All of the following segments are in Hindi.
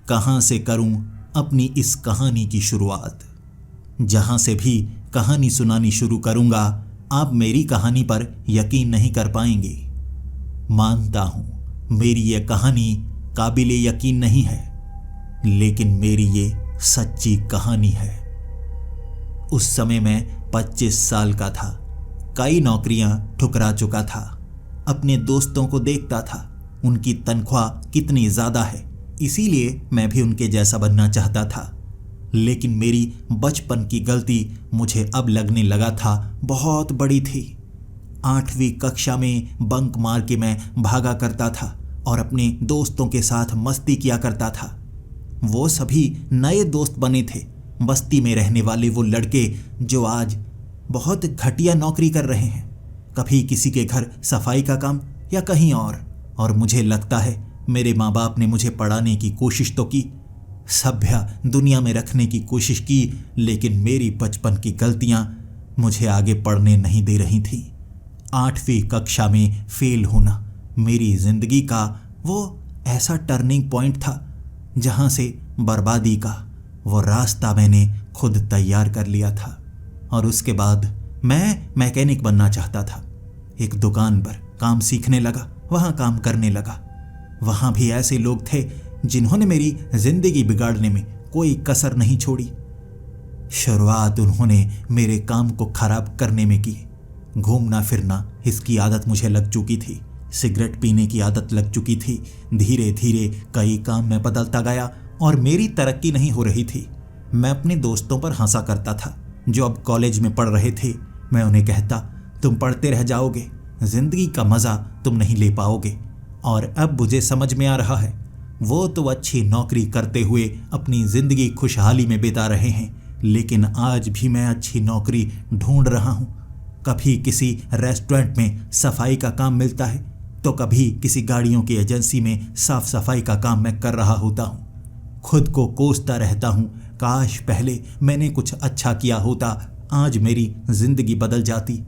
कहाँ से करूं अपनी इस कहानी की शुरुआत। जहां से भी कहानी सुनानी शुरू करूंगा आप मेरी कहानी पर यकीन नहीं कर पाएंगे। मानता हूं मेरी यह कहानी काबिले यकीन नहीं है, लेकिन मेरी ये सच्ची कहानी है। उस समय मैं 25 साल का था। कई नौकरियां ठुकरा चुका था। अपने दोस्तों को देखता था, उनकी तनख्वाह कितनी ज़्यादा है, इसीलिए मैं भी उनके जैसा बनना चाहता था। लेकिन मेरी बचपन की गलती मुझे अब लगने लगा था बहुत बड़ी थी। 8वीं कक्षा में बंक मार के मैं भागा करता था और अपने दोस्तों के साथ मस्ती किया करता था। वो सभी नए दोस्त बने थे, बस्ती में रहने वाले वो लड़के जो आज बहुत घटिया नौकरी कर रहे हैं, कभी किसी के घर सफाई का काम या कहीं और मुझे लगता है मेरे माँ बाप ने मुझे पढ़ाने की कोशिश तो की, सभ्य दुनिया में रखने की कोशिश की, लेकिन मेरी बचपन की गलतियाँ मुझे आगे पढ़ने नहीं दे रही थी। 8वीं कक्षा में फेल होना मेरी जिंदगी का वो ऐसा टर्निंग पॉइंट था जहाँ से बर्बादी का वो रास्ता मैंने खुद तैयार कर लिया था। और उसके बाद मैं मैकेनिक बनना चाहता था। एक दुकान पर काम सीखने लगा, वहाँ काम करने लगा। वहाँ भी ऐसे लोग थे जिन्होंने मेरी जिंदगी बिगाड़ने में कोई कसर नहीं छोड़ी। शुरुआत उन्होंने मेरे काम को खराब करने में की। घूमना फिरना इसकी आदत मुझे लग चुकी थी, सिगरेट पीने की आदत लग चुकी थी। धीरे धीरे कई काम में बदलता गया और मेरी तरक्की नहीं हो रही थी। मैं अपने दोस्तों पर हंसा करता था जो अब कॉलेज में पढ़ रहे थे। मैं उन्हें कहता, तुम पढ़ते रह जाओगे, जिंदगी का मज़ा तुम नहीं ले पाओगे। और अब मुझे समझ में आ रहा है वो तो अच्छी नौकरी करते हुए अपनी ज़िंदगी खुशहाली में बिता रहे हैं, लेकिन आज भी मैं अच्छी नौकरी ढूंढ रहा हूँ। कभी किसी रेस्टोरेंट में सफाई का काम मिलता है तो कभी किसी गाड़ियों की एजेंसी में साफ सफाई का काम मैं कर रहा होता हूँ। खुद को कोसता रहता हूँ, काश पहले मैंने कुछ अच्छा किया होता, आज मेरी ज़िंदगी बदल जाती।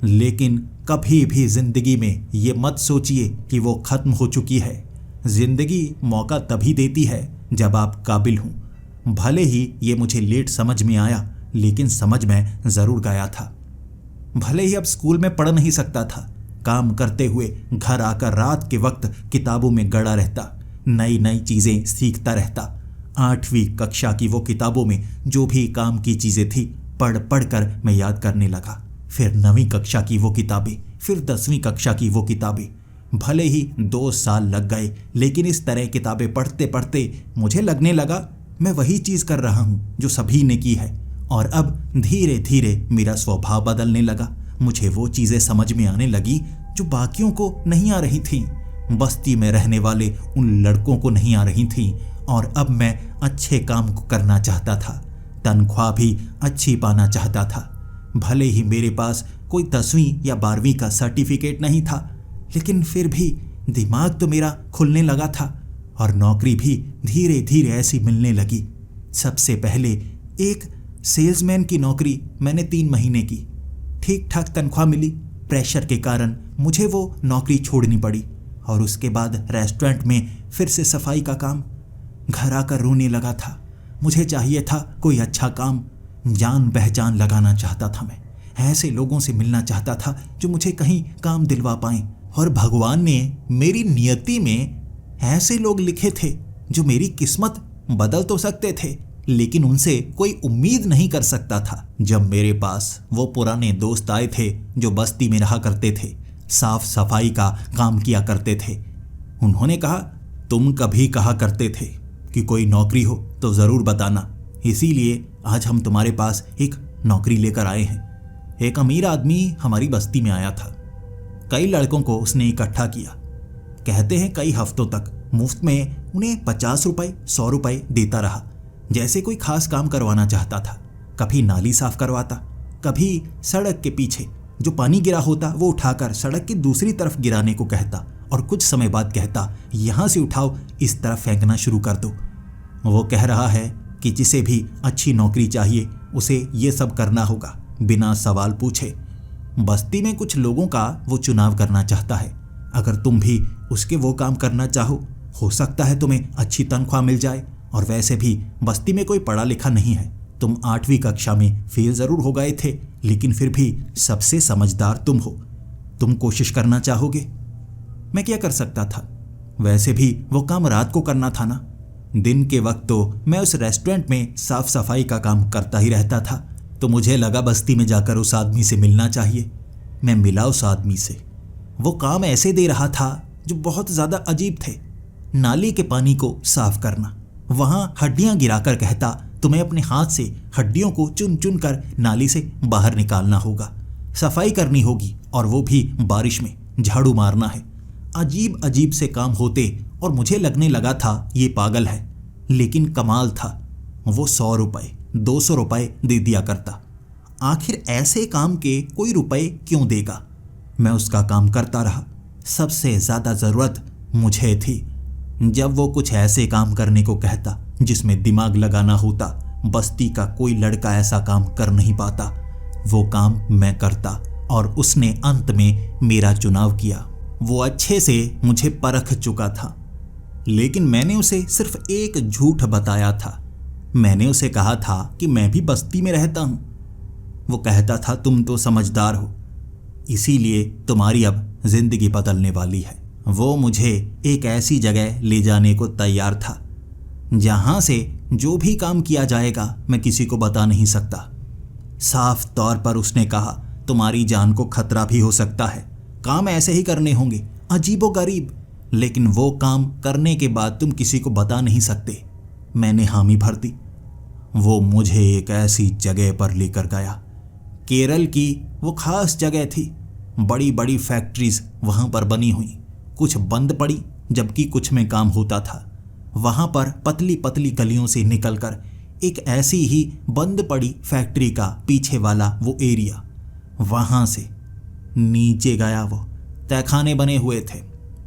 लेकिन कभी भी ज़िंदगी में ये मत सोचिए कि वो ख़त्म हो चुकी है। ज़िंदगी मौका तभी देती है जब आप काबिल हों। भले ही ये मुझे लेट समझ में आया, लेकिन समझ में ज़रूर गया था। भले ही अब स्कूल में पढ़ नहीं सकता था, काम करते हुए घर आकर रात के वक्त किताबों में गड़ा रहता, नई नई चीज़ें सीखता रहता। 8वीं कक्षा की वो किताबों में जो भी काम की चीज़ें थी पढ़ पढ़ कर मैं याद करने लगा। फिर 9वीं कक्षा की वो किताबें, फिर 10वीं कक्षा की वो किताबें। भले ही 2 साल लग गए, लेकिन इस तरह किताबें पढ़ते पढ़ते मुझे लगने लगा मैं वही चीज़ कर रहा हूँ जो सभी ने की है। और अब धीरे धीरे मेरा स्वभाव बदलने लगा। मुझे वो चीज़ें समझ में आने लगी जो बाकियों को नहीं आ रही थीं, बस्ती में रहने वाले उन लड़कों को नहीं आ रही थीं। और अब मैं अच्छे काम को करना चाहता था, तनख्वाह भी अच्छी पाना चाहता था। भले ही मेरे पास कोई 10वीं या 12वीं का सर्टिफिकेट नहीं था, लेकिन फिर भी दिमाग तो मेरा खुलने लगा था और नौकरी भी धीरे धीरे ऐसी मिलने लगी। सबसे पहले एक सेल्समैन की नौकरी मैंने 3 महीने की, ठीक ठाक तनख्वाह मिली। प्रेशर के कारण मुझे वो नौकरी छोड़नी पड़ी और उसके बाद रेस्टोरेंट में फिर से सफाई का काम। घर आकर रोने लगा था। मुझे चाहिए था कोई अच्छा काम, जान पहचान लगाना चाहता था। मैं ऐसे लोगों से मिलना चाहता था जो मुझे कहीं काम दिलवा पाएं। और भगवान ने मेरी नियति में ऐसे लोग लिखे थे जो मेरी किस्मत बदल तो सकते थे, लेकिन उनसे कोई उम्मीद नहीं कर सकता था। जब मेरे पास वो पुराने दोस्त आए थे जो बस्ती में रहा करते थे, साफ सफाई का काम किया करते थे, उन्होंने कहा, तुम कभी कहा करते थे कि कोई नौकरी हो तो ज़रूर बताना, इसीलिए आज हम तुम्हारे पास एक नौकरी लेकर आए हैं। एक अमीर आदमी हमारी बस्ती में आया था। कई लड़कों को उसने इकट्ठा किया। कहते हैं कई हफ्तों तक मुफ्त में उन्हें 50 रुपये 100 रुपये देता रहा, जैसे कोई खास काम करवाना चाहता था। कभी नाली साफ करवाता, कभी सड़क के पीछे जो पानी गिरा होता वो उठाकर सड़क की दूसरी तरफ गिराने को कहता और कुछ समय बाद कहता, यहाँ से उठाओ, इस तरफ फेंकना शुरू कर दो। वो कह रहा है कि जिसे भी अच्छी नौकरी चाहिए उसे ये सब करना होगा बिना सवाल पूछे। बस्ती में कुछ लोगों का वो चुनाव करना चाहता है। अगर तुम भी उसके वो काम करना चाहो, हो सकता है तुम्हें अच्छी तनख्वाह मिल जाए, और वैसे भी बस्ती में कोई पढ़ा लिखा नहीं है। तुम 8वीं कक्षा में फेल ज़रूर हो गए थे, लेकिन फिर भी सबसे समझदार तुम हो। तुम कोशिश करना चाहोगे? मैं क्या कर सकता था? वैसे भी वो काम रात को करना था ना। दिन के वक्त तो मैं उस रेस्टोरेंट में साफ सफाई का काम करता ही रहता था, तो मुझे लगा बस्ती में जाकर उस आदमी से मिलना चाहिए। मैं मिला उस आदमी से। वो काम ऐसे दे रहा था जो बहुत ज़्यादा अजीब थे। नाली के पानी को साफ करना, वहाँ हड्डियाँ गिराकर कहता तुम्हें अपने हाथ से हड्डियों को चुन चुन कर नाली से बाहर निकालना होगा, सफाई करनी होगी, और वो भी बारिश में, झाड़ू मारना है। अजीब अजीब से काम होते और मुझे लगने लगा था ये पागल है, लेकिन कमाल था, वो 100 रुपये 200 रुपये दे दिया करता। आखिर ऐसे काम के कोई रुपए क्यों देगा? मैं उसका काम करता रहा। सबसे ज़्यादा ज़रूरत मुझे थी। जब वो कुछ ऐसे काम करने को कहता जिसमें दिमाग लगाना होता, बस्ती का कोई लड़का ऐसा काम कर नहीं पाता। वो काम मैं करता, और उसने अंत में मेरा चुनाव किया। वो अच्छे से मुझे परख चुका था, लेकिन मैंने उसे सिर्फ एक झूठ बताया था। मैंने उसे कहा था कि मैं भी बस्ती में रहता हूँ। वो कहता था तुम तो समझदार हो, इसीलिए तुम्हारी अब जिंदगी बदलने वाली है। वो मुझे एक ऐसी जगह ले जाने को तैयार था जहाँ से जो भी काम किया जाएगा मैं किसी को बता नहीं सकता। साफ तौर पर उसने कहा तुम्हारी जान को खतरा भी हो सकता है, काम ऐसे ही करने होंगे, अजीबोगरीब, लेकिन वो काम करने के बाद तुम किसी को बता नहीं सकते। मैंने हामी भर दी। वो मुझे एक ऐसी जगह पर लेकर गया। केरल की वो खास जगह थी। बड़ी बड़ी फैक्ट्रीज वहाँ पर बनी हुई, कुछ बंद पड़ी जबकि कुछ में काम होता था। वहाँ पर पतली पतली गलियों से निकलकर एक ऐसी ही बंद पड़ी फैक्ट्री का पीछे वाला वो एरिया, वहाँ से नीचे गया। वो तहखाने बने हुए थे,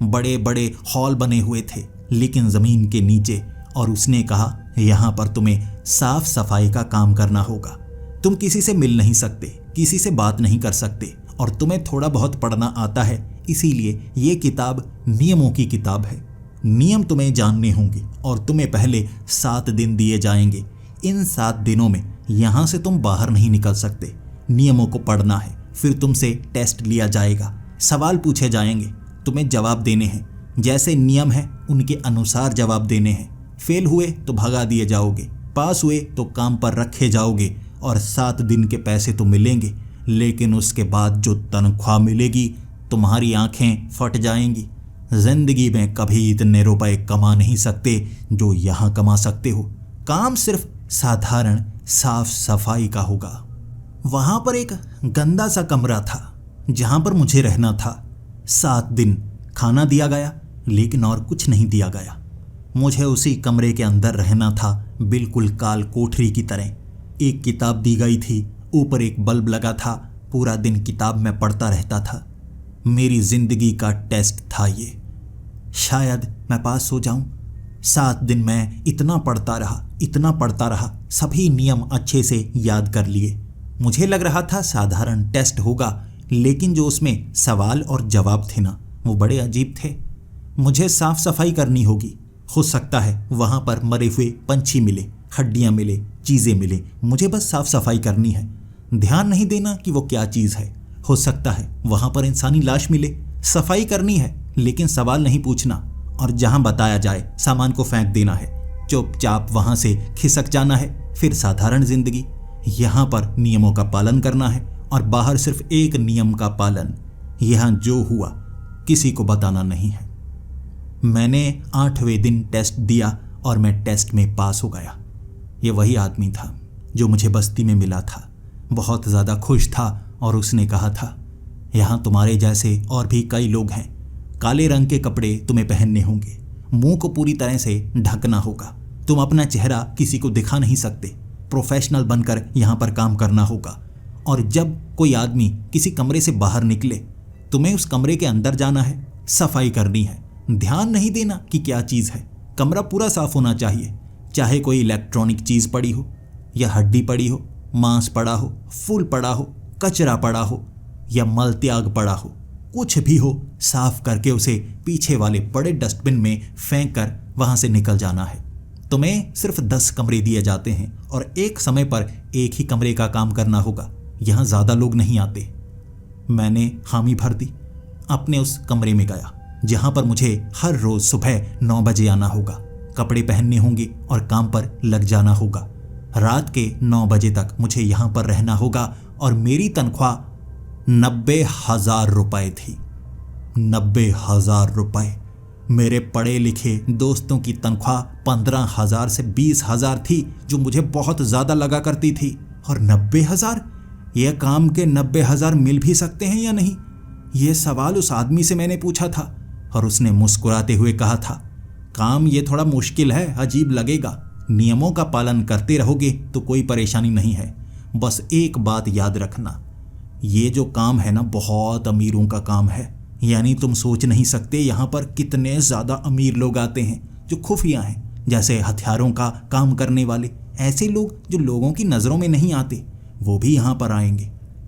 बड़े बड़े हॉल बने हुए थे, लेकिन ज़मीन के नीचे। और उसने कहा यहाँ पर तुम्हें साफ सफाई का काम करना होगा। तुम किसी से मिल नहीं सकते, किसी से बात नहीं कर सकते, और तुम्हें थोड़ा बहुत पढ़ना आता है, इसीलिए ये किताब नियमों की किताब है। नियम तुम्हें जानने होंगे और तुम्हें पहले 7 दिन दिए जाएंगे। इन 7 दिनों में यहाँ से तुम बाहर नहीं निकल सकते। नियमों को पढ़ना है, फिर तुमसे टेस्ट लिया जाएगा, सवाल पूछे जाएंगे, तुम्हें जवाब देने हैं। जैसे नियम है उनके अनुसार जवाब देने हैं। फेल हुए तो भगा दिए जाओगे, पास हुए तो काम पर रखे जाओगे, और 7 दिन के पैसे तो मिलेंगे, लेकिन उसके बाद जो तनख्वाह मिलेगी तुम्हारी आंखें फट जाएंगी। जिंदगी में कभी इतने रुपए कमा नहीं सकते जो यहाँ कमा सकते हो। काम सिर्फ साधारण साफ सफाई का होगा। वहाँ पर एक गंदा सा कमरा था जहाँ पर मुझे रहना था। 7 दिन खाना दिया गया, लेकिन और कुछ नहीं दिया गया। मुझे उसी कमरे के अंदर रहना था, बिल्कुल काल कोठरी की तरह। एक किताब दी गई थी, ऊपर एक बल्ब लगा था, पूरा दिन किताब में पढ़ता रहता था। मेरी जिंदगी का टेस्ट था ये। शायद मैं पास हो जाऊं। 7 दिन मैं इतना पढ़ता रहा, सभी नियम अच्छे से याद कर लिए। मुझे लग रहा था साधारण टेस्ट होगा, लेकिन जो उसमें सवाल और जवाब थे ना, वो बड़े अजीब थे। मुझे साफ सफाई करनी होगी। हो सकता है वहाँ पर मरे हुए पंछी मिले, हड्डियाँ मिले, चीज़ें मिले, मुझे बस साफ सफाई करनी है। ध्यान नहीं देना कि वो क्या चीज़ है। हो सकता है वहाँ पर इंसानी लाश मिले, सफाई करनी है, लेकिन सवाल नहीं पूछना, और जहाँ बताया जाए सामान को फेंक देना है, चुपचाप वहाँ से खिसक जाना है। फिर साधारण जिंदगी। यहाँ पर नियमों का पालन करना है, और बाहर सिर्फ एक नियम का पालन। यहाँ जो हुआ किसी को बताना नहीं है। मैंने 8वें दिन टेस्ट दिया और मैं टेस्ट में पास हो गया। ये वही आदमी था जो मुझे बस्ती में मिला था। बहुत ज़्यादा खुश था, और उसने कहा था यहाँ तुम्हारे जैसे और भी कई लोग हैं। काले रंग के कपड़े तुम्हें पहनने होंगे, मुंह को पूरी तरह से ढकना होगा, तुम अपना चेहरा किसी को दिखा नहीं सकते, प्रोफेशनल बनकर यहाँ पर काम करना होगा। और जब कोई आदमी किसी कमरे से बाहर निकले, तुम्हें उस कमरे के अंदर जाना है, सफाई करनी है। ध्यान नहीं देना कि क्या चीज़ है। कमरा पूरा साफ होना चाहिए, चाहे कोई इलेक्ट्रॉनिक चीज़ पड़ी हो, या हड्डी पड़ी हो, मांस पड़ा हो, फूल पड़ा हो, कचरा पड़ा हो, या मल त्याग पड़ा हो, कुछ भी हो साफ करके उसे पीछे वाले बड़े डस्टबिन में फेंक कर वहां से निकल जाना है। तुम्हें सिर्फ 10 कमरे दिए जाते हैं और एक समय पर एक ही कमरे का काम करना होगा। यहाँ ज़्यादा लोग नहीं आते। मैंने हामी भर दी। अपने उस कमरे में गया जहाँ पर मुझे हर रोज़ सुबह 9 बजे आना होगा, कपड़े पहनने होंगे और काम पर लग जाना होगा। रात के 9 बजे तक मुझे यहाँ पर रहना होगा और मेरी तनख्वाह 90,000 रुपये थी। 90,000 रुपये। मेरे पढ़े लिखे दोस्तों की तनख्वाह 15,000 से 20,000 थी, जो मुझे बहुत ज़्यादा लगा करती थी। और 90,000? यह काम के 90,000 मिल भी सकते हैं या नहीं? यह सवाल उस आदमी से मैंने पूछा था और उसने मुस्कुराते हुए कहा था, काम ये थोड़ा मुश्किल है, अजीब लगेगा। नियमों का पालन करते रहोगे तो कोई परेशानी नहीं है। बस एक बात याद रखना, ये जो काम है ना, बहुत अमीरों का काम है। यानी तुम सोच नहीं सकते यहाँ पर कितने ज़्यादा अमीर लोग आते हैं जो खुफिया हैं, जैसे हथियारों का काम करने वाले। ऐसे लोग जो लोगों की नज़रों में नहीं आते, वो भी यहाँ पर आएंगे।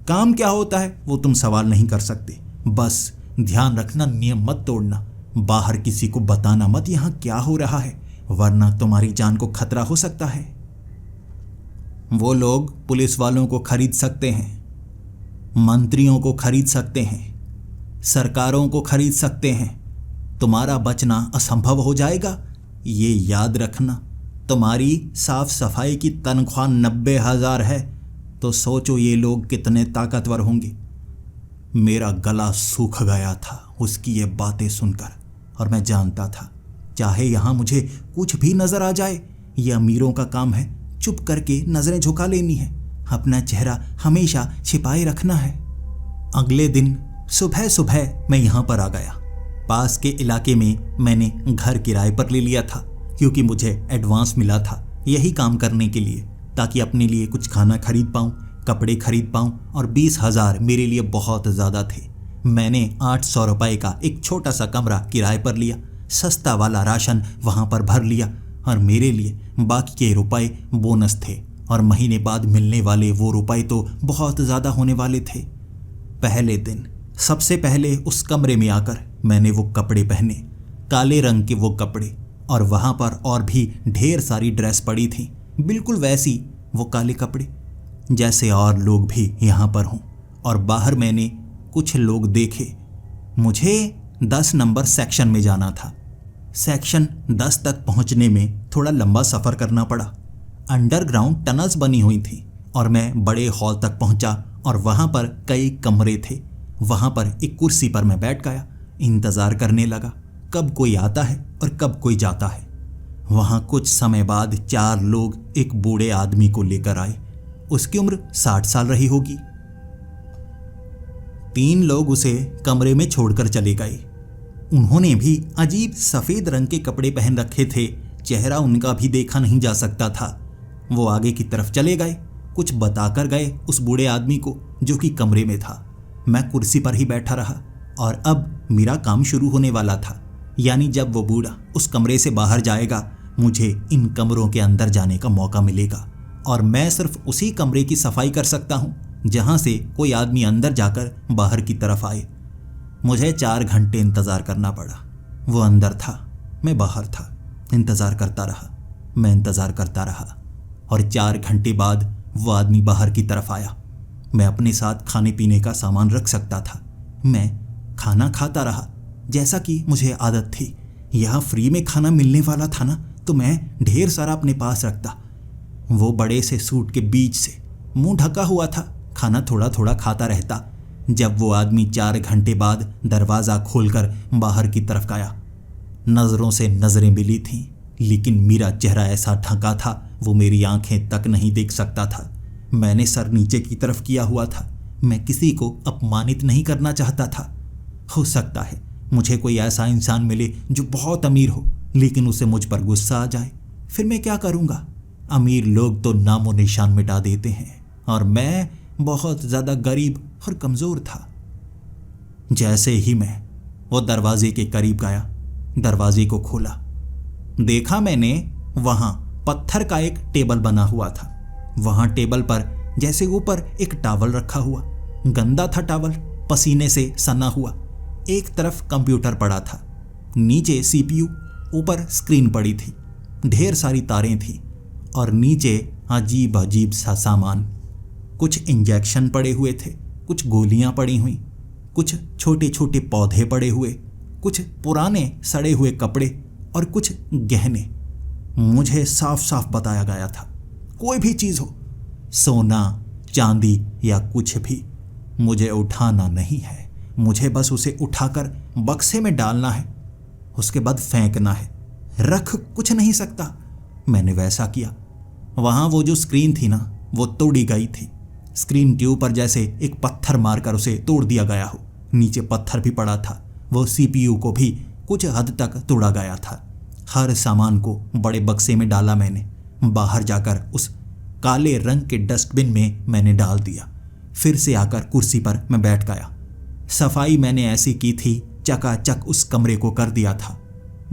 काम क्या होता है वो तुम सवाल नहीं कर सकते। बस ध्यान रखना, नियम मत तोड़ना, बाहर किसी को बताना मत यहाँ क्या हो रहा है, वरना तुम्हारी जान को खतरा हो सकता है। वो लोग पुलिस वालों को खरीद सकते हैं, मंत्रियों को खरीद सकते हैं, सरकारों को खरीद सकते हैं। तुम्हारा बचना असंभव हो जाएगा। ये याद रखना, तुम्हारी साफ सफाई की तनख्वाह 90,000 है, तो सोचो ये लोग कितने ताकतवर होंगे। मेरा गला सूख गया था उसकी ये बातें सुनकर, और मैं जानता था चाहे यहाँ मुझे कुछ भी नजर आ जाए, ये अमीरों का काम है। चुप करके नजरें झुका लेनी है, अपना चेहरा हमेशा छिपाए रखना है। अगले दिन सुबह सुबह मैं यहाँ पर आ गया। पास के इलाके में मैंने घर किराए पर ले लिया था, क्योंकि मुझे एडवांस मिला था यही काम करने के लिए, ताकि अपने लिए कुछ खाना खरीद पाऊँ, कपड़े खरीद पाऊँ। और 20,000 मेरे लिए बहुत ज़्यादा थे। मैंने 800 रुपये का एक छोटा सा कमरा किराए पर लिया, सस्ता वाला राशन वहाँ पर भर लिया, और मेरे लिए बाकी के रुपए बोनस थे, और महीने बाद मिलने वाले वो रुपए तो बहुत ज़्यादा होने वाले थे। पहले दिन सबसे पहले उस कमरे में आकर मैंने वो कपड़े पहने, काले रंग के वो कपड़े, और वहाँ पर और भी ढेर सारी ड्रेस पड़ी थी, बिल्कुल वैसी वो काले कपड़े जैसे और लोग भी यहाँ पर हों। और बाहर मैंने कुछ लोग देखे। मुझे 10 नंबर सेक्शन में जाना था। सेक्शन 10 तक पहुँचने में थोड़ा लंबा सफ़र करना पड़ा। अंडरग्राउंड टनल्स बनी हुई थी, और मैं बड़े हॉल तक पहुँचा, और वहाँ पर कई कमरे थे। वहाँ पर एक कुर्सी पर मैं बैठ गया, इंतज़ार करने लगा कब कोई आता है और कब कोई जाता है। वहाँ कुछ समय बाद 4 लोग एक बूढ़े आदमी को लेकर आए। उसकी उम्र 60 साल रही होगी। 3 लोग उसे कमरे में छोड़कर चले गए। उन्होंने भी अजीब सफ़ेद रंग के कपड़े पहन रखे थे, चेहरा उनका भी देखा नहीं जा सकता था। वो आगे की तरफ चले गए, कुछ बताकर गए उस बूढ़े आदमी को जो कि कमरे में था। मैं कुर्सी पर ही बैठा रहा, और अब मेरा काम शुरू होने वाला था। यानी जब वो बूढ़ा उस कमरे से बाहर जाएगा, मुझे इन कमरों के अंदर जाने का मौका मिलेगा, और मैं सिर्फ उसी कमरे की सफाई कर सकता हूँ जहाँ से कोई आदमी अंदर जाकर बाहर की तरफ आए। मुझे 4 घंटे इंतज़ार करना पड़ा। वो अंदर था, मैं बाहर था। इंतज़ार करता रहा, मैं इंतज़ार करता रहा, और 4 घंटे बाद वो आदमी बाहर की तरफ आया। मैं अपने साथ खाने पीने का सामान रख सकता था। मैं खाना खाता रहा जैसा कि मुझे आदत थी। यहाँ फ्री में खाना मिलने वाला था ना, तो मैं ढेर सारा अपने पास रखता। वो बड़े से सूट के बीच से मुंह ढका हुआ था, खाना थोड़ा थोड़ा खाता रहता। जब वो आदमी 4 घंटे बाद दरवाज़ा खोलकर बाहर की तरफ आया, नज़रों से नज़रें मिली थीं, लेकिन मेरा चेहरा ऐसा ढका था वो मेरी आंखें तक नहीं देख सकता था। मैंने सर नीचे की तरफ किया हुआ था। मैं किसी को अपमानित नहीं करना चाहता था। हो सकता है मुझे कोई ऐसा इंसान मिले जो बहुत अमीर हो, लेकिन उसे मुझ पर गुस्सा आ जाए, फिर मैं क्या करूँगा? अमीर लोग तो नामो निशान मिटा देते हैं, और मैं बहुत ज़्यादा गरीब और कमज़ोर था। जैसे ही मैं वो दरवाजे के करीब गया, दरवाजे को खोला, देखा मैंने वहाँ पत्थर का एक टेबल बना हुआ था। वहाँ टेबल पर जैसे ऊपर एक टॉवल रखा हुआ, गंदा था टॉवल, पसीने से सना हुआ। एक तरफ कंप्यूटर पड़ा था, नीचे सीपीयू, ऊपर स्क्रीन पड़ी थी, ढेर सारी तारें थी और नीचे अजीब अजीब सा सामान। कुछ इंजेक्शन पड़े हुए थे, कुछ गोलियां पड़ी हुई, कुछ छोटे छोटे पौधे पड़े हुए, कुछ पुराने सड़े हुए कपड़े और कुछ गहने। मुझे साफ साफ बताया गया था, कोई भी चीज़ हो, सोना, चांदी या कुछ भी, मुझे उठाना नहीं है। मुझे बस उसे उठाकर बक्से में डालना है, उसके बाद फेंकना है, रख कुछ नहीं सकता। मैंने वैसा किया। वहाँ वो जो स्क्रीन थी ना, वो तोड़ी गई थी। स्क्रीन के ऊपर जैसे एक पत्थर मारकर उसे तोड़ दिया गया हो। नीचे पत्थर भी पड़ा था। वो सीपीयू को भी कुछ हद तक तोड़ा गया था। हर सामान को बड़े बक्से में डाला मैंने। बाहर जाकर उस काले रंग के डस्टबिन में मैंने डाल दिया। फिर से आकर कुर्सी पर मैं बैठ गया। सफाई मैंने ऐसी की थी, चकाचक उस कमरे को कर दिया था।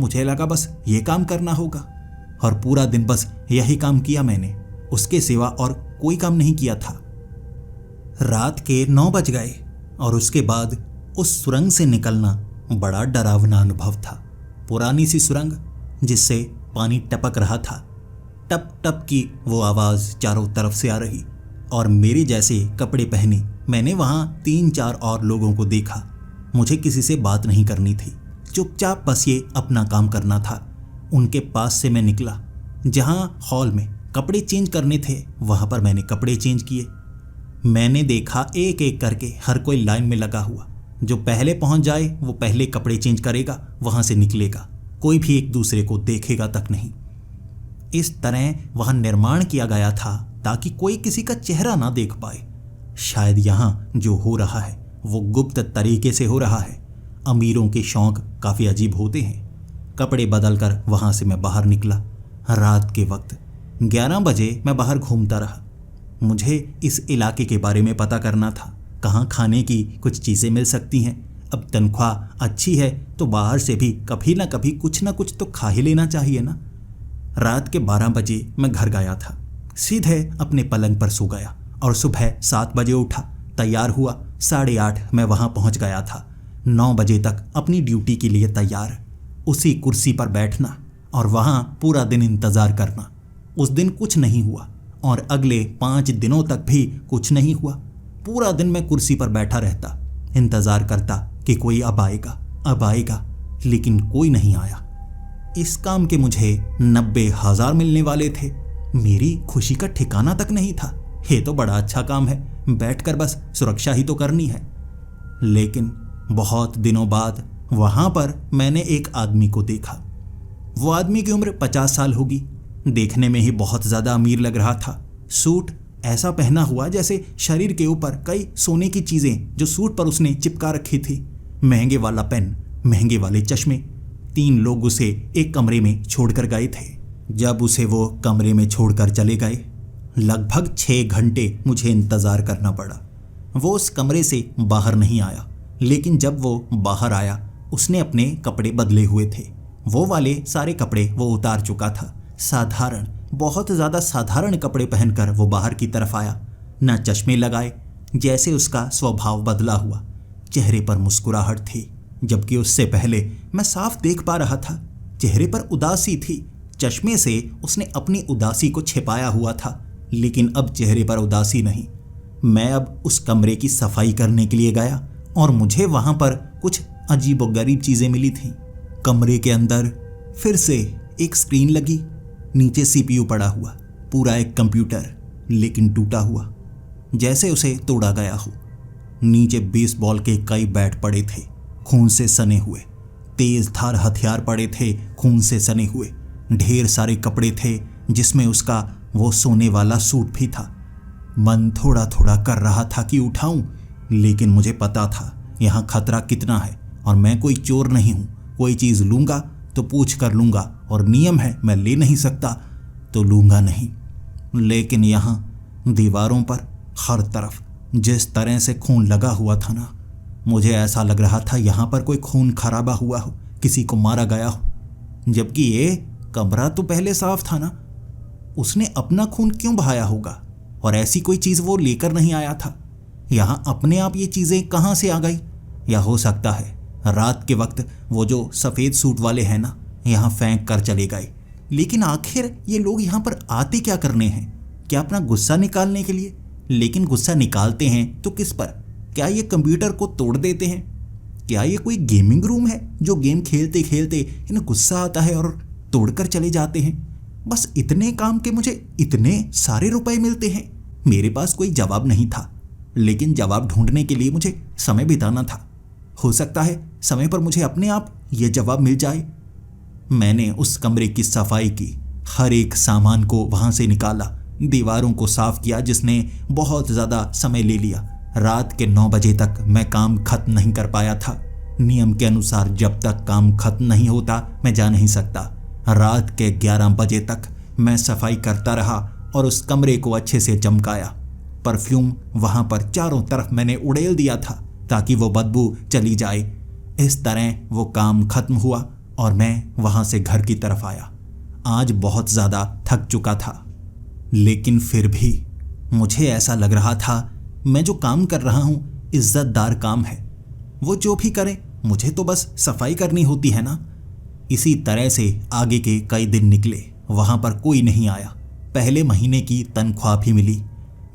मुझे लगा बस ये काम करना होगा और पूरा दिन बस यही काम किया मैंने, उसके सिवा और कोई काम नहीं किया था। रात के 9 बज गए और उसके बाद उस सुरंग से निकलना बड़ा डरावना अनुभव था। पुरानी सी सुरंग जिससे पानी टपक रहा था। टप टप की वो आवाज़ चारों तरफ से आ रही और मेरे जैसे कपड़े पहने मैंने वहाँ 3-4 और लोगों को देखा। मुझे किसी से बात नहीं करनी थी, चुपचाप बस ये अपना काम करना था। उनके पास से मैं निकला। जहाँ हॉल में कपड़े चेंज करने थे वहाँ पर मैंने कपड़े चेंज किए। मैंने देखा एक एक करके हर कोई लाइन में लगा हुआ। जो पहले पहुँच जाए वो पहले कपड़े चेंज करेगा, वहाँ से निकलेगा। कोई भी एक दूसरे को देखेगा तक नहीं। इस तरह वहाँ निर्माण किया गया था ताकि कोई किसी का चेहरा ना देख पाए। शायद यहाँ जो हो रहा है वो गुप्त तरीके से हो रहा है। अमीरों के शौक काफ़ी अजीब होते हैं। कपड़े बदलकर वहाँ से मैं बाहर निकला। रात के वक्त 11 बजे मैं बाहर घूमता रहा। मुझे इस इलाके के बारे में पता करना था, कहाँ खाने की कुछ चीज़ें मिल सकती हैं। अब तनख्वाह अच्छी है तो बाहर से भी कभी ना कभी कुछ ना कुछ तो खा ही लेना चाहिए ना। रात के 12 बजे मैं घर गया था। सीधे अपने पलंग पर सो गया और सुबह 7 बजे उठा, तैयार हुआ। 8:30 मैं वहाँ पहुँच गया था। 9 बजे तक अपनी ड्यूटी के लिए तैयार। उसी कुर्सी पर बैठना और वहाँ पूरा दिन इंतज़ार करना। उस दिन कुछ नहीं हुआ और अगले 5 दिनों तक भी कुछ नहीं हुआ। पूरा दिन मैं कुर्सी पर बैठा रहता, इंतज़ार करता कि कोई अब आएगा, लेकिन कोई नहीं आया। इस काम के मुझे 90,000 मिलने वाले थे। मेरी खुशी का ठिकाना तक नहीं था। ये तो बड़ा अच्छा काम है, बैठकर बस सुरक्षा ही तो करनी है। लेकिन बहुत दिनों बाद वहाँ पर मैंने एक आदमी को देखा। वो आदमी की उम्र 50 साल होगी। देखने में ही बहुत ज़्यादा अमीर लग रहा था। सूट ऐसा पहना हुआ जैसे शरीर के ऊपर कई सोने की चीज़ें जो सूट पर उसने चिपका रखी थी। महंगे वाला पेन, महंगे वाले चश्मे। 3 लोग उसे एक कमरे में छोड़कर गए थे। जब उसे वो कमरे में छोड़कर चले गए, लगभग 6 घंटे मुझे इंतज़ार करना पड़ा। वो उस कमरे से बाहर नहीं आया, लेकिन जब वो बाहर आया उसने अपने कपड़े बदले हुए थे। वो वाले सारे कपड़े वो उतार चुका था। साधारण, बहुत ज़्यादा साधारण कपड़े पहनकर वो बाहर की तरफ आया। ना चश्मे लगाए, जैसे उसका स्वभाव बदला हुआ। चेहरे पर मुस्कुराहट थी, जबकि उससे पहले मैं साफ देख पा रहा था चेहरे पर उदासी थी। चश्मे से उसने अपनी उदासी को छिपाया हुआ था, लेकिन अब चेहरे पर उदासी नहीं। मैं अब उस कमरे की सफाई करने के लिए गया और मुझे वहाँ पर कुछ अजीबोगरीब चीज़ें मिली थीं। कमरे के अंदर फिर से एक स्क्रीन लगी, नीचे सीपीयू पड़ा हुआ, पूरा एक कंप्यूटर, लेकिन टूटा हुआ, जैसे उसे तोड़ा गया हो। नीचे बेसबॉल के कई बैट पड़े थे, खून से सने हुए। तेज धार हथियार पड़े थे, खून से सने हुए। ढेर सारे कपड़े थे, जिसमें उसका वो सोने वाला सूट भी था। मन थोड़ा थोड़ा कर रहा था कि उठाऊं, लेकिन मुझे पता था यहाँ खतरा कितना है और मैं कोई चोर नहीं हूँ। कोई चीज़ लूँगा तो पूछ कर लूँगा और नियम है मैं ले नहीं सकता तो लूँगा नहीं। लेकिन यहाँ दीवारों पर हर तरफ जिस तरह से खून लगा हुआ था ना, मुझे ऐसा लग रहा था यहाँ पर कोई खून खराबा हुआ हो, किसी को मारा गया हो। जबकि ये कमरा तो पहले साफ था ना, उसने अपना खून क्यों बहाया होगा? और ऐसी कोई चीज़ वो लेकर नहीं आया था। यहाँ अपने आप ये चीज़ें कहाँ से आ गई? या हो सकता है रात के वक्त वो जो सफ़ेद सूट वाले हैं ना, यहाँ फेंक कर चले गए। लेकिन आखिर ये लोग यहाँ पर आते क्या करने हैं? क्या अपना गुस्सा निकालने के लिए? लेकिन गुस्सा निकालते हैं तो किस पर? क्या ये कंप्यूटर को तोड़ देते हैं? क्या ये कोई गेमिंग रूम है जो गेम खेलते खेलते इन्हें गुस्सा आता है और तोड़कर चले जाते हैं? बस इतने काम के मुझे इतने सारे रुपए मिलते हैं? मेरे पास कोई जवाब नहीं था, लेकिन जवाब ढूंढने के लिए मुझे समय बिताना था। हो सकता है समय पर मुझे अपने आप ये जवाब मिल जाए। मैंने उस कमरे की सफाई की, हर एक सामान को वहां से निकाला, दीवारों को साफ किया, जिसने बहुत ज़्यादा समय ले लिया। रात के 9 बजे तक मैं काम खत्म नहीं कर पाया था। नियम के अनुसार जब तक काम खत्म नहीं होता मैं जा नहीं सकता। रात के 11 बजे तक मैं सफाई करता रहा और उस कमरे को अच्छे से चमकाया। परफ्यूम वहां पर चारों तरफ मैंने उड़ेल दिया था ताकि वो बदबू चली जाए। इस तरह वो काम खत्म हुआ और मैं वहां से घर की तरफ आया। आज बहुत ज़्यादा थक चुका था, लेकिन फिर भी मुझे ऐसा लग रहा था मैं जो काम कर रहा हूँ इज्जतदार काम है। वो जो भी करे, मुझे तो बस सफाई करनी होती है ना। इसी तरह से आगे के कई दिन निकले। वहाँ पर कोई नहीं आया। पहले महीने की तनख्वाह भी मिली।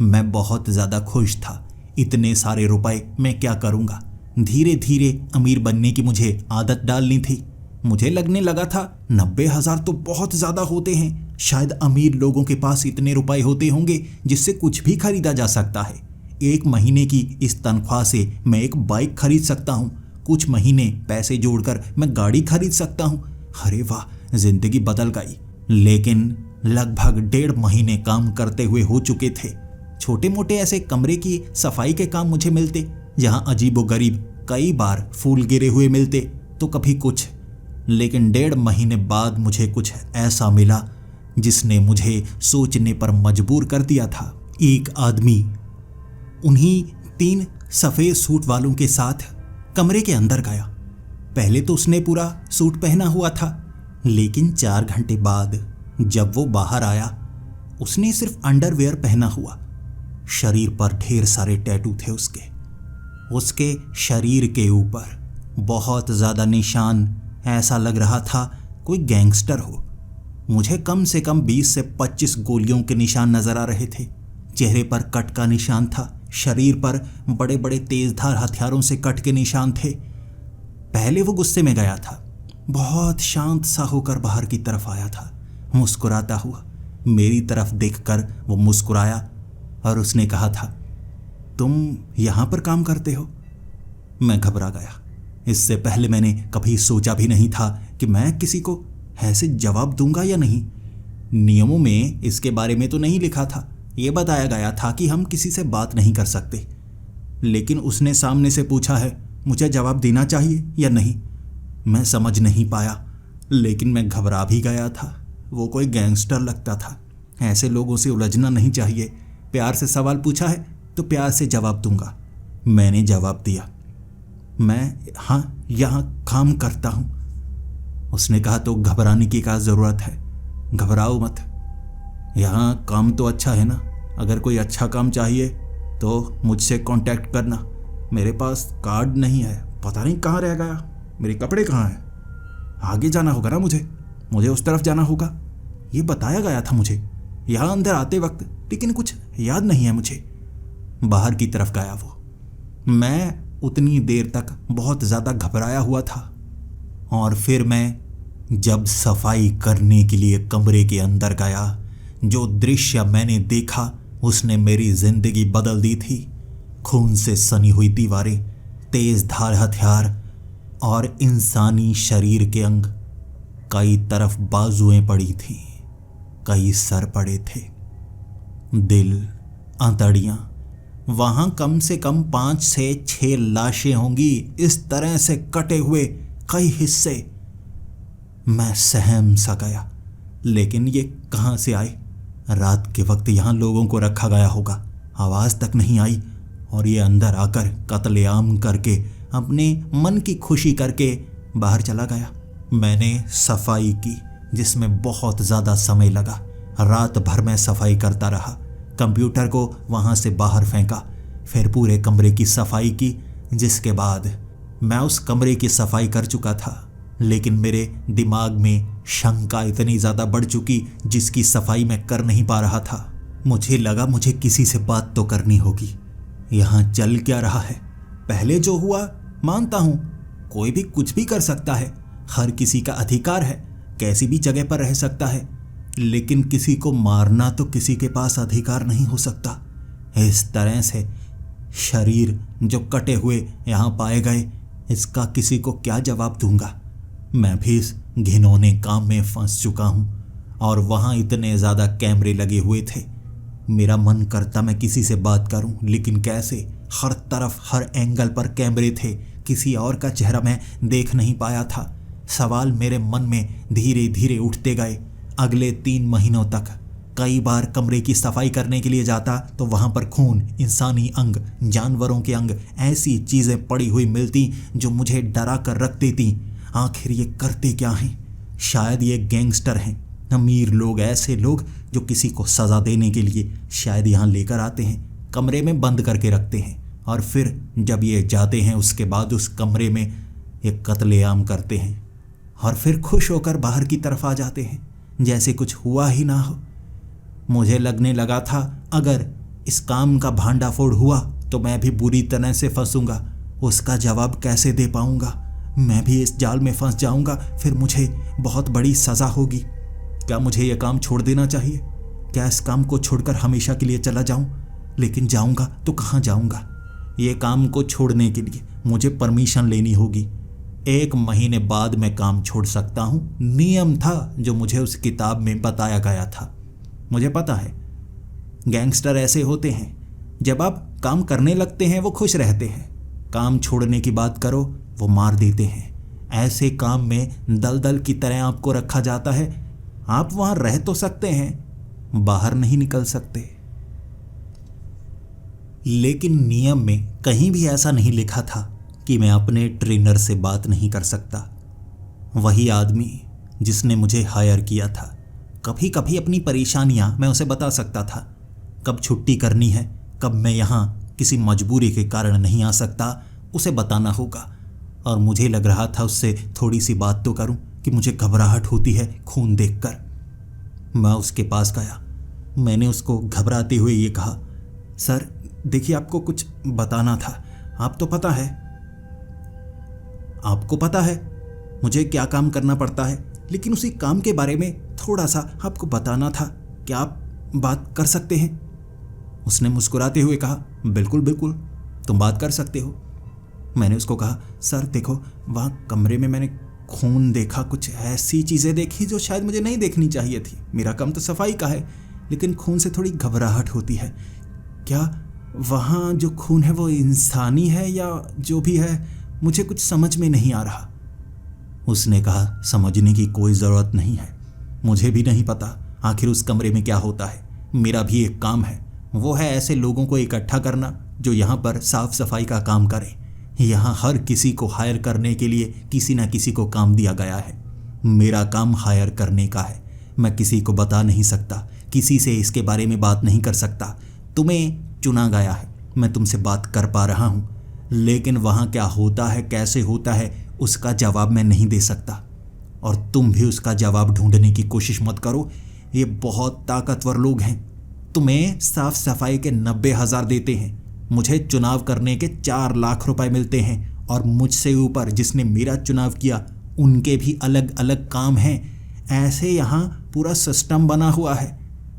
मैं बहुत ज़्यादा खुश था। इतने सारे रुपए मैं क्या करूँगा? धीरे धीरे अमीर बनने की मुझे आदत डालनी थी। मुझे लगने लगा था 90,000 तो बहुत ज़्यादा होते हैं। शायद अमीर लोगों के पास इतने रुपए होते होंगे जिससे कुछ भी खरीदा जा सकता है। एक महीने की इस तनख्वाह से मैं एक बाइक खरीद सकता हूँ। कुछ महीने पैसे जोड़कर मैं गाड़ी खरीद सकता हूँ। अरे वाह, जिंदगी बदल गई। लेकिन लगभग 1.5 महीने काम करते हुए हो चुके थे। छोटे मोटे ऐसे कमरे की सफाई के काम मुझे मिलते, जहाँ अजीबोगरीब कई बार फूल गिरे हुए मिलते तो कभी कुछ। लेकिन 1.5 महीने बाद मुझे कुछ ऐसा मिला जिसने मुझे सोचने पर मजबूर कर दिया था। एक आदमी उन्हीं 3 सफ़ेद सूट वालों के साथ कमरे के अंदर गया। पहले तो उसने पूरा सूट पहना हुआ था, लेकिन 4 घंटे बाद जब वो बाहर आया, उसने सिर्फ अंडरवेयर पहना हुआ। शरीर पर ढेर सारे टैटू थे उसके शरीर के ऊपर बहुत ज़्यादा निशान। ऐसा लग रहा था कोई गैंगस्टर हो। मुझे कम से कम 20 से 25 गोलियों के निशान नजर आ रहे थे। चेहरे पर कट का निशान था। शरीर पर बड़े बड़े तेजधार हथियारों से कट के निशान थे। पहले वो गुस्से में गया था। बहुत शांत सा होकर बाहर की तरफ आया था, मुस्कुराता हुआ। मेरी तरफ देखकर वो मुस्कुराया और उसने कहा था, तुम यहाँ पर काम करते हो? मैं घबरा गया। इससे पहले मैंने कभी सोचा भी नहीं था कि मैं किसी को ऐसे जवाब दूंगा या नहीं। नियमों में इसके बारे में तो नहीं लिखा था। ये बताया गया था कि हम किसी से बात नहीं कर सकते। लेकिन उसने सामने से पूछा है, मुझे जवाब देना चाहिए या नहीं। मैं समझ नहीं पाया, लेकिन मैं घबरा भी गया था। वो कोई गैंगस्टर लगता था। ऐसे लोगों से उलझना नहीं चाहिए। प्यार से सवाल पूछा है तो प्यार से जवाब दूंगा। मैंने जवाब दिया, मैं हाँ यहाँ काम करता हूँ। उसने कहा, तो घबराने की क्या ज़रूरत है? घबराओ मत। यहाँ काम तो अच्छा है ना। अगर कोई अच्छा काम चाहिए तो मुझसे कांटेक्ट करना। मेरे पास कार्ड नहीं है, पता नहीं कहाँ रह गया। मेरे कपड़े कहाँ हैं? आगे जाना होगा ना मुझे उस तरफ जाना होगा। ये बताया गया था मुझे यहाँ अंदर आते वक्त, लेकिन कुछ याद नहीं है मुझे। बाहर की तरफ गया वो। मैं उतनी देर तक बहुत ज़्यादा घबराया हुआ था। और फिर मैं जब सफाई करने के लिए कमरे के अंदर गया, जो दृश्य मैंने देखा उसने मेरी जिंदगी बदल दी थी। खून से सनी हुई दीवारें, तेज धार हथियार और इंसानी शरीर के अंग। कई तरफ बाजुएं पड़ी थीं, कई सर पड़े थे, दिल, अंतड़ियां। वहां कम से कम 5 से 6 लाशें होंगी, इस तरह से कटे हुए कई हिस्से। मैं सहम सा गया, लेकिन ये कहाँ से आए? रात के वक्त यहाँ लोगों को रखा गया होगा। आवाज़ तक नहीं आई और ये अंदर आकर कत्लेआम करके अपने मन की खुशी करके बाहर चला गया। मैंने सफाई की, जिसमें बहुत ज़्यादा समय लगा। रात भर मैं सफाई करता रहा। कंप्यूटर को वहाँ से बाहर फेंका, फिर पूरे कमरे की सफाई की, जिसके बाद मैं उस कमरे की सफाई कर चुका था, लेकिन मेरे दिमाग में शंका इतनी ज़्यादा बढ़ चुकी जिसकी सफाई मैं कर नहीं पा रहा था। मुझे लगा मुझे किसी से बात तो करनी होगी। यहाँ चल क्या रहा है? पहले जो हुआ मानता हूँ, कोई भी कुछ भी कर सकता है, हर किसी का अधिकार है, कैसी भी जगह पर रह सकता है, लेकिन किसी को मारना तो किसी के पास अधिकार नहीं हो सकता। इस तरह से शरीर जो कटे हुए यहाँ पाए गए, इसका किसी को क्या जवाब दूंगा? मैं भी इस घिनौने काम में फंस चुका हूँ और वहाँ इतने ज़्यादा कैमरे लगे हुए थे। मेरा मन करता मैं किसी से बात करूं, लेकिन कैसे? हर तरफ हर एंगल पर कैमरे थे, किसी और का चेहरा मैं देख नहीं पाया था। सवाल मेरे मन में धीरे धीरे उठते गए। अगले 3 महीनों तक कई बार कमरे की सफाई करने के लिए जाता तो वहाँ पर खून, इंसानी अंग, जानवरों के अंग, ऐसी चीज़ें पड़ी हुई मिलती जो मुझे डरा कर रख देती। आखिर ये करते क्या हैं? शायद ये गैंगस्टर हैं, अमीर लोग, ऐसे लोग जो किसी को सज़ा देने के लिए शायद यहाँ लेकर आते हैं, कमरे में बंद करके रखते हैं और फिर जब ये जाते हैं उसके बाद उस कमरे में ये कत्लेआम करते हैं और फिर खुश होकर बाहर की तरफ आ जाते हैं जैसे कुछ हुआ ही ना हो। मुझे लगने लगा था अगर इस काम का भांडाफोड़ हुआ तो मैं भी बुरी तरह से फंसूंगा। उसका जवाब कैसे दे पाऊंगा? मैं भी इस जाल में फंस जाऊंगा, फिर मुझे बहुत बड़ी सज़ा होगी। क्या मुझे यह काम छोड़ देना चाहिए? क्या इस काम को छोड़कर हमेशा के लिए चला जाऊं? लेकिन जाऊंगा तो कहाँ जाऊंगा? ये काम को छोड़ने के लिए मुझे परमिशन लेनी होगी। 1 महीने बाद मैं काम छोड़ सकता हूँ, नियम था जो मुझे उस किताब में बताया गया था। मुझे पता है गैंगस्टर ऐसे होते हैं, जब आप काम करने लगते हैं वो खुश रहते हैं, काम छोड़ने की बात करो वो मार देते हैं। ऐसे काम में दलदल की तरह आपको रखा जाता है। आप वहां रह तो सकते हैं, बाहर नहीं निकल सकते। लेकिन नियम में कहीं भी ऐसा नहीं लिखा था कि मैं अपने ट्रेनर से बात नहीं कर सकता। वही आदमी जिसने मुझे हायर किया था, कभी कभी अपनी परेशानियां मैं उसे बता सकता था। कब छुट्टी करनी है, कब मैं यहाँ किसी मजबूरी के कारण नहीं आ सकता, उसे बताना होगा। और मुझे लग रहा था उससे थोड़ी सी बात तो करूं कि मुझे घबराहट होती है खून देखकर। मैं उसके पास गया। मैंने उसको घबराते हुए ये कहा, सर देखिए आपको कुछ बताना था। आपको पता है मुझे क्या काम करना पड़ता है, लेकिन उसी काम के बारे में थोड़ा सा आपको बताना था। क्या आप बात कर सकते हैं? उसने मुस्कुराते हुए कहा, बिल्कुल बिल्कुल, तुम बात कर सकते हो। मैंने उसको कहा, सर देखो वहाँ कमरे में मैंने खून देखा, कुछ ऐसी चीज़ें देखी जो शायद मुझे नहीं देखनी चाहिए थी। मेरा काम तो सफाई का है, लेकिन खून से थोड़ी घबराहट होती है। क्या वहाँ जो खून है वो इंसानी है या जो भी है, मुझे कुछ समझ में नहीं आ रहा। उसने कहा, समझने की कोई ज़रूरत नहीं है, मुझे भी नहीं पता आखिर उस कमरे में क्या होता है। मेरा भी एक काम है, वो है ऐसे लोगों को इकट्ठा करना जो यहाँ पर साफ सफाई का काम करें। यहाँ हर किसी को हायर करने के लिए किसी न किसी को काम दिया गया है। मेरा काम हायर करने का है। मैं किसी को बता नहीं सकता, किसी से इसके बारे में बात नहीं कर सकता। तुम्हें चुना गया है, मैं तुमसे बात कर पा रहा हूँ, लेकिन वहाँ क्या होता है, कैसे होता है, उसका जवाब मैं नहीं दे सकता। और तुम भी उसका जवाब ढूंढने की कोशिश मत करो। ये बहुत ताकतवर लोग हैं। तुम्हें साफ सफाई के 90,000 देते हैं, मुझे चुनाव करने के 4 लाख रुपए मिलते हैं, और मुझसे ऊपर जिसने मेरा चुनाव किया उनके भी अलग अलग काम हैं। ऐसे यहाँ पूरा सिस्टम बना हुआ है।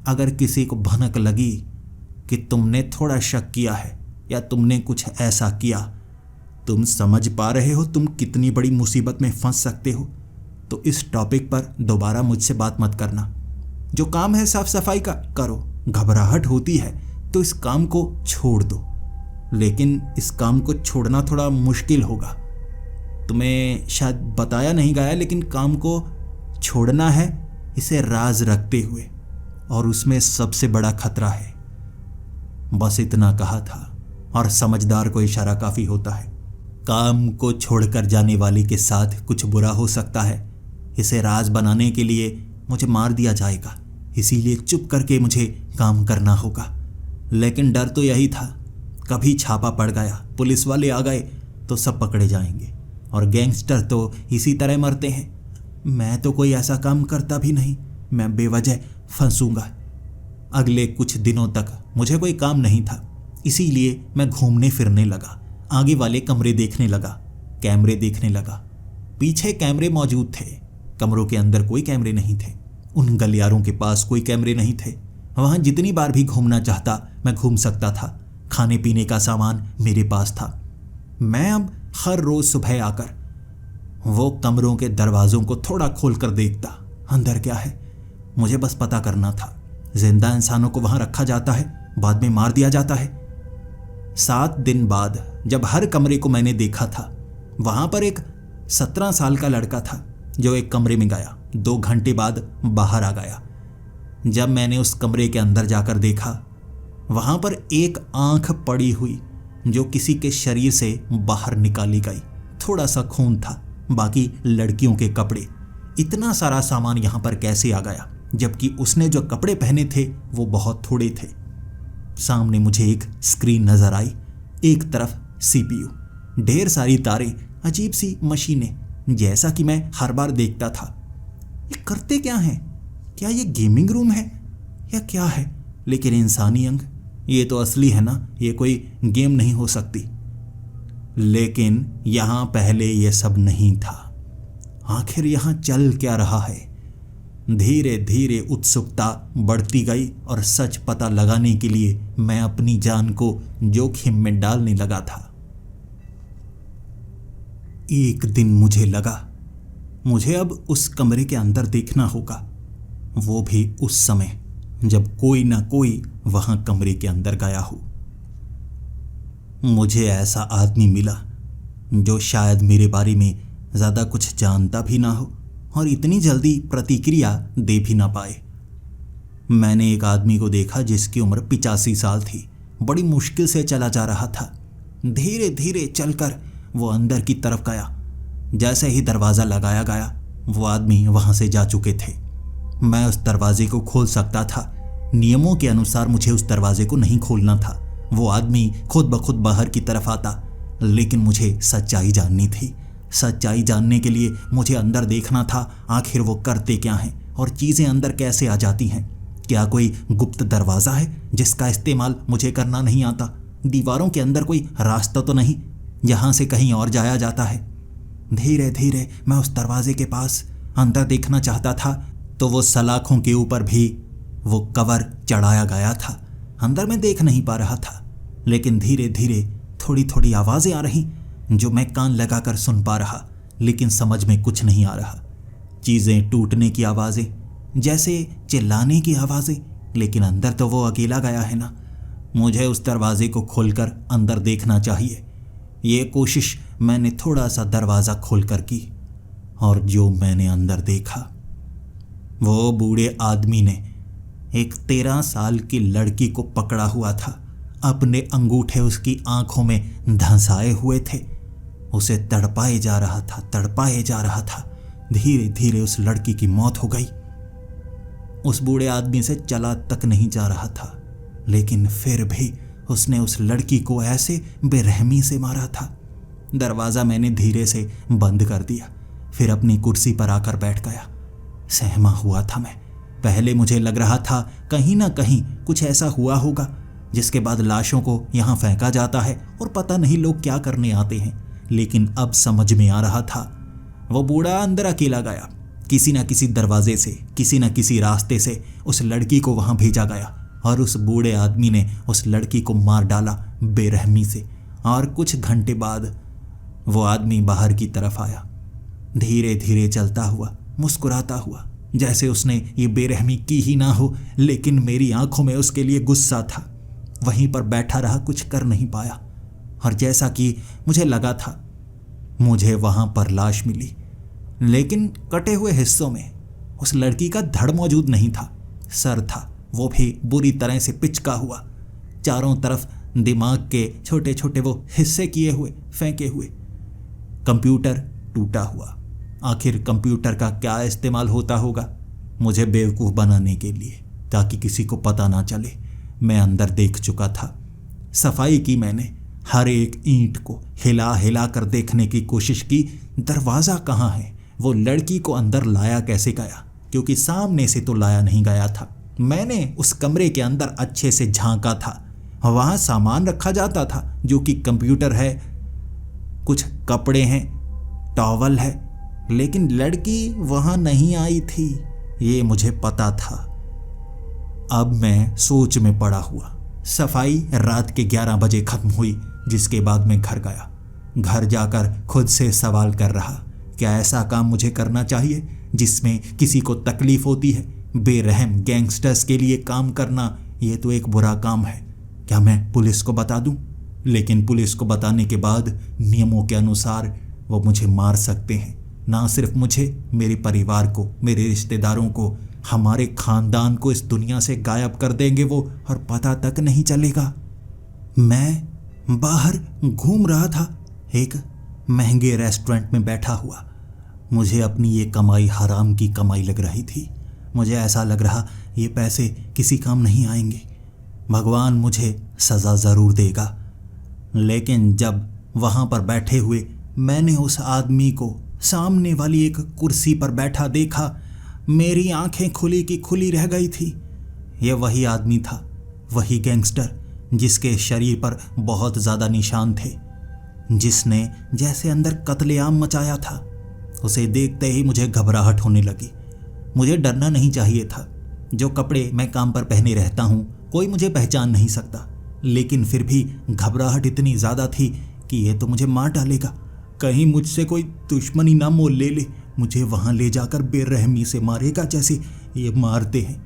अगर किसी को भनक लगी कि तुमने थोड़ा शक किया है या तुमने कुछ ऐसा किया, तुम समझ पा रहे हो तुम कितनी बड़ी मुसीबत में फंस सकते हो। तो इस टॉपिक पर दोबारा मुझसे बात मत करना। जो काम है साफ सफाई का करो, घबराहट होती है तो इस काम को छोड़ दो, लेकिन इस काम को छोड़ना थोड़ा मुश्किल होगा। तुम्हें शायद बताया नहीं गया, लेकिन काम को छोड़ना है इसे राज रखते हुए, और उसमें सबसे बड़ा खतरा है। बस इतना कहा था, और समझदार को इशारा काफ़ी होता है। काम को छोड़कर जाने वाले के साथ कुछ बुरा हो सकता है। इसे राज बनाने के लिए मुझे मार दिया जाएगा, इसीलिए चुप करके मुझे काम करना होगा। लेकिन डर तो यही था, कभी छापा पड़ गया, पुलिस वाले आ गए तो सब पकड़े जाएंगे। और गैंगस्टर तो इसी तरह मरते हैं। मैं तो कोई ऐसा काम करता भी नहीं, मैं बेवजह फंसूंगा। अगले कुछ दिनों तक मुझे कोई काम नहीं था, इसीलिए मैं घूमने फिरने लगा, आगे वाले कमरे देखने लगा, कैमरे देखने लगा। पीछे कैमरे मौजूद थे, कमरों के अंदर कोई कैमरे नहीं थे। उन गलियारों के पास कोई कैमरे नहीं थे। वहां जितनी बार भी घूमना चाहता मैं घूम सकता था। खाने पीने का सामान मेरे पास था। मैं अब हर रोज सुबह आकर वो कमरों के दरवाजों को थोड़ा खोलकर देखता, अंदर क्या है। मुझे बस पता करना था। जिंदा इंसानों को वहां रखा जाता है, बाद में मार दिया जाता है। 7 दिन बाद जब हर कमरे को मैंने देखा था, वहां पर एक 17 साल का लड़का था जो एक कमरे में गया, 2 घंटे बाद बाहर आ गया। जब मैंने उस कमरे के अंदर जाकर देखा, वहां पर एक आंख पड़ी हुई जो किसी के शरीर से बाहर निकाली गई। थोड़ा सा खून था, बाकी लड़कियों के कपड़े। इतना सारा सामान यहां पर कैसे आ गया, जबकि उसने जो कपड़े पहने थे वो बहुत थोड़े थे। सामने मुझे एक स्क्रीन नजर आई, एक तरफ CPU, ढेर सारी तारें, अजीब सी मशीनें, जैसा कि मैं हर बार देखता था। ये करते क्या हैं? क्या ये गेमिंग रूम है या क्या है? लेकिन इंसानी अंग, ये तो असली है ना, ये कोई गेम नहीं हो सकती। लेकिन यहां पहले ये सब नहीं था। आखिर यहां चल क्या रहा है? धीरे धीरे उत्सुकता बढ़ती गई और सच पता लगाने के लिए मैं अपनी जान को जोखिम में डालने लगा था। एक दिन मुझे लगा मुझे अब उस कमरे के अंदर देखना होगा, वो भी उस समय जब कोई ना कोई वहां कमरे के अंदर गया हो। मुझे ऐसा आदमी मिला जो शायद मेरे बारे में ज्यादा कुछ जानता भी ना हो और इतनी जल्दी प्रतिक्रिया दे भी ना पाए। मैंने एक आदमी को देखा जिसकी उम्र 85 साल थी। बड़ी मुश्किल से चला जा रहा था। धीरे धीरे चलकर वो अंदर की तरफ गया। जैसे ही दरवाज़ा लगाया गया, वो आदमी वहां से जा चुके थे। मैं उस दरवाजे को खोल सकता था। नियमों के अनुसार मुझे उस दरवाजे को नहीं खोलना था। वो आदमी खुद ब खुद बाहर की तरफ आता, लेकिन मुझे सच्चाई जाननी थी। सच्चाई जानने के लिए मुझे अंदर देखना था, आखिर वो करते क्या हैं और चीज़ें अंदर कैसे आ जाती हैं। क्या कोई गुप्त दरवाज़ा है जिसका इस्तेमाल मुझे करना नहीं आता? दीवारों के अंदर कोई रास्ता तो नहीं जहाँ से कहीं और जाया जाता है? धीरे धीरे मैं उस दरवाजे के पास अंदर देखना चाहता था तो वो सलाखों के ऊपर भी वो कवर चढ़ाया गया था। अंदर मैं देख नहीं पा रहा था, लेकिन धीरे धीरे थोड़ी थोड़ी आवाज़ें आ रही जो मैं कान लगाकर सुन पा रहा, लेकिन समझ में कुछ नहीं आ रहा। चीज़ें टूटने की आवाज़ें, जैसे चिल्लाने की आवाज़ें, लेकिन अंदर तो वो अकेला गया है ना। मुझे उस दरवाजे को खोलकर अंदर देखना चाहिए। ये कोशिश मैंने थोड़ा सा दरवाज़ा खोलकर की, और जो मैंने अंदर देखा, वो बूढ़े आदमी ने एक 13 साल की लड़की को पकड़ा हुआ था। अपने अंगूठे उसकी आंखों में धंसाए हुए थे। उसे तड़पाए जा रहा था, तड़पाए जा रहा था। धीरे धीरे उस लड़की की मौत हो गई। उस बूढ़े आदमी से चला तक नहीं जा रहा था, लेकिन फिर भी उसने उस लड़की को ऐसे बेरहमी से मारा था। दरवाज़ा मैंने धीरे से बंद कर दिया, फिर अपनी कुर्सी पर आकर बैठ गया। सहमा हुआ था मैं। पहले मुझे लग रहा था कहीं ना कहीं कुछ ऐसा हुआ होगा जिसके बाद लाशों को यहाँ फेंका जाता है और पता नहीं लोग क्या करने आते हैं। लेकिन अब समझ में आ रहा था, वो बूढ़ा अंदर अकेला गया। किसी न किसी दरवाजे से, किसी न किसी रास्ते से उस लड़की को वहाँ भेजा गया, और उस बूढ़े आदमी ने उस लड़की को मार डाला बेरहमी से। और कुछ घंटे बाद वो आदमी बाहर की तरफ आया, धीरे धीरे चलता हुआ, मुस्कुराता हुआ, जैसे उसने ये बेरहमी की ही ना हो। लेकिन मेरी आंखों में उसके लिए गुस्सा था। वहीं पर बैठा रहा, कुछ कर नहीं पाया। और जैसा कि मुझे लगा था, मुझे वहां पर लाश मिली, लेकिन कटे हुए हिस्सों में उस लड़की का धड़ मौजूद नहीं था। सर था, वो भी बुरी तरह से पिचका हुआ, चारों तरफ दिमाग के छोटे छोटे वो हिस्से किए हुए, फेंके हुए। कंप्यूटर टूटा हुआ। आखिर कंप्यूटर का क्या इस्तेमाल होता होगा? मुझे बेवकूफ़ बनाने के लिए, ताकि किसी को पता ना चले। मैं अंदर देख चुका था। सफाई की मैंने, हर एक ईंट को हिला हिला कर देखने की कोशिश की, दरवाज़ा कहाँ है, वो लड़की को अंदर लाया कैसे गया, क्योंकि सामने से तो लाया नहीं गया था। मैंने उस कमरे के अंदर अच्छे से झांका था, वहाँ सामान रखा जाता था जो कि कंप्यूटर है, कुछ कपड़े हैं, टॉवल है, लेकिन लड़की वहाँ नहीं आई थी, ये मुझे पता था। अब मैं सोच में पड़ा हुआ। सफाई रात के 11 बजे खत्म हुई, जिसके बाद मैं घर गया। घर जाकर खुद से सवाल कर रहा, क्या ऐसा काम मुझे करना चाहिए जिसमें किसी को तकलीफ होती है? बेरहम गैंगस्टर्स के लिए काम करना, ये तो एक बुरा काम है। क्या मैं पुलिस को बता दूं? लेकिन पुलिस को बताने के बाद नियमों के अनुसार वो मुझे मार सकते हैं। ना सिर्फ मुझे, मेरे परिवार को, मेरे रिश्तेदारों को, हमारे खानदान को इस दुनिया से गायब कर देंगे वो, और पता तक नहीं चलेगा। मैं बाहर घूम रहा था, एक महंगे रेस्टोरेंट में बैठा हुआ। मुझे अपनी ये कमाई हराम की कमाई लग रही थी। मुझे ऐसा लग रहा ये पैसे किसी काम नहीं आएंगे, भगवान मुझे सज़ा ज़रूर देगा। लेकिन जब वहाँ पर बैठे हुए मैंने उस आदमी को सामने वाली एक कुर्सी पर बैठा देखा, मेरी आंखें खुली की खुली रह गई थी। ये वही आदमी था, वही गैंगस्टर जिसके शरीर पर बहुत ज़्यादा निशान थे, जिसने जैसे अंदर कत्लेआम मचाया था। उसे देखते ही मुझे घबराहट होने लगी। मुझे डरना नहीं चाहिए था। जो कपड़े मैं काम पर पहने रहता हूँ कोई मुझे पहचान नहीं सकता, लेकिन फिर भी घबराहट इतनी ज़्यादा थी कि ये तो मुझे मार डालेगा। कहीं मुझसे कोई दुश्मनी ना मोल ले, मुझे वहाँ ले जाकर बेरहमी से मारेगा जैसे ये मारते हैं।